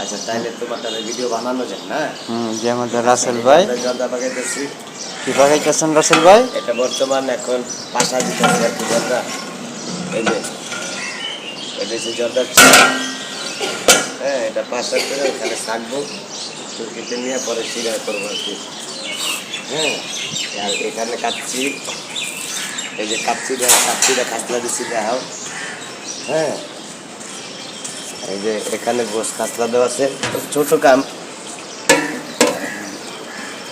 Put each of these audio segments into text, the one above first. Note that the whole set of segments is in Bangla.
আচ্ছা তাইলে তোমার তাহলে ভিডিও বানানো যায় না? যে আমাদের রাসেল ভাই জর্দা বাগাইতেছি। কি বাগাইতেছেন রাসেল ভাই? এটা বর্তমান এখন পাশা দিতেছি আর কি জর্দা। এই যে এটা হচ্ছে জর্দার চারা। হ্যাঁ, এটা পাশা করে ওখানে থাকবো, চুরকিতে নিয়ে পরে সিরা করবো আর কি। হ্যাঁ, আর এখানে কাচ্ছি, এই যে কাচ্ছিটা কাতলা দিচ্ছি দেখাও। হ্যাঁ, এই যে এখানে গোস কাতলা দেওয়া আছে, ছোট কাম।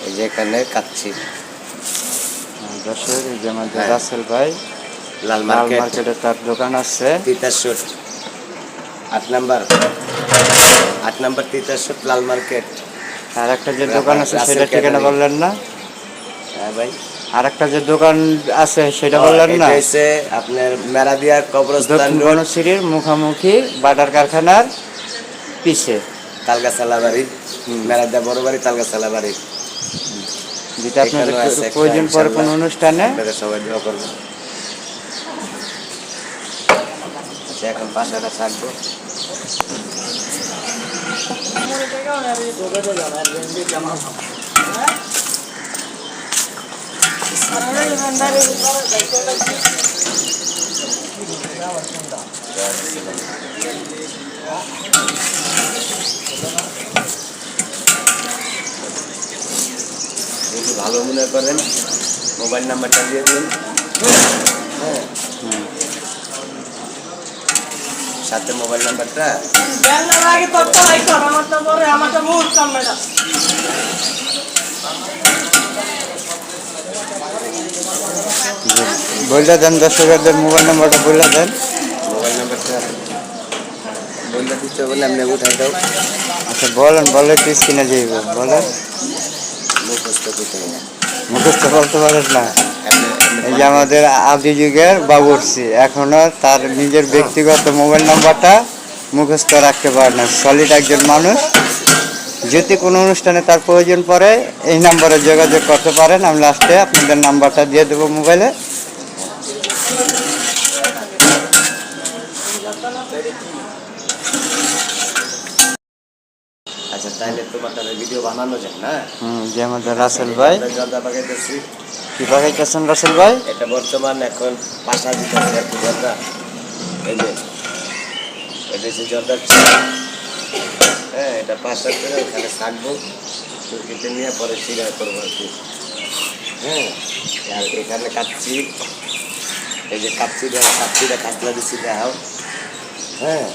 এই যে এখানে কাচ্ছি দর্শক এই যে আমাদের রাসেল ভাই লাল লাল মার্কেট মার্কেটে তার দোকান আছে। তিতাসুট 8 নাম্বার তিতাসুট লাল মার্কেট। আর একটা যে দোকান আছে সেটা ঠিকানা বললেন না? হ্যাঁ ভাই, আর একটা যে দোকান আছে সেটা বললেন না? এটা হচ্ছে আপনার মেরাদিয়া কবরস্থান দক্ষিণ রোড, বনশ্রীর মুখামুখি বাটার কারখানার পিছে তালগাছালা বাড়ি। মেরাদিয়া বড় বাড়ি, তালগাছালা বাড়ি। যেটা আপনাদের প্রয়োজন পরে কোনো অনুষ্ঠানে সবাই দোয়া করবেন। আচ্ছা, এখন পাশাটা থাকবো। যদি ভালো মনে করেন মোবাইল নাম্বারটা দিয়ে দিন। হ্যাঁ, সাথে মোবাইল নাম্বারটা। বললে দেন, দর্শকদের মোবাইল নাম্বারটা বললে দেন। মোবাইল নাম্বারটা বললে দিতে বলে আপনি উঠাই দাও। আচ্ছা বলেন, বলে পিস কিনে যাইব বলেন। মুখস্থ করতে হবে। মুখস্থ বলতে পারেন না? আপনি এই যে আমাদের আদি যুগের বাবুর্চি এখনো তার নিজের ব্যক্তিগত মোবাইল নাম্বারটা মুখস্থ রাখতে পারে না। সলিড একজন মানুষ, যদি কোনো অনুষ্ঠানে তার প্রয়োজন পড়ে এই নাম্বারে যোগাযোগ করতে পারেন। আমি লাস্টে আপনাদের নাম্বারটা দিয়ে দেবো মোবাইলে। আচ্ছা তাইলে তোমার তাহলে ভিডিও বানানো যায় না? যে আমাদের রাসেল ভাই জর্দা বাগাইতেছি। কি বাগাইতেছেন রাসেল ভাই? এটা বর্তমান এখন পাশা দিতেছি আর কি জর্দা। এই যে এটা হচ্ছে জর্দার চারা। হ্যাঁ, এটা পাশা করে ওখানে থাকবো, চুরকিতে নিয়ে পরে সিরা করবো আর কি। হ্যাঁ, আর এখানে কাচ্ছি, এই যে কাচ্ছিটা কাতলা দিচ্ছি দেখাও। হ্যাঁ,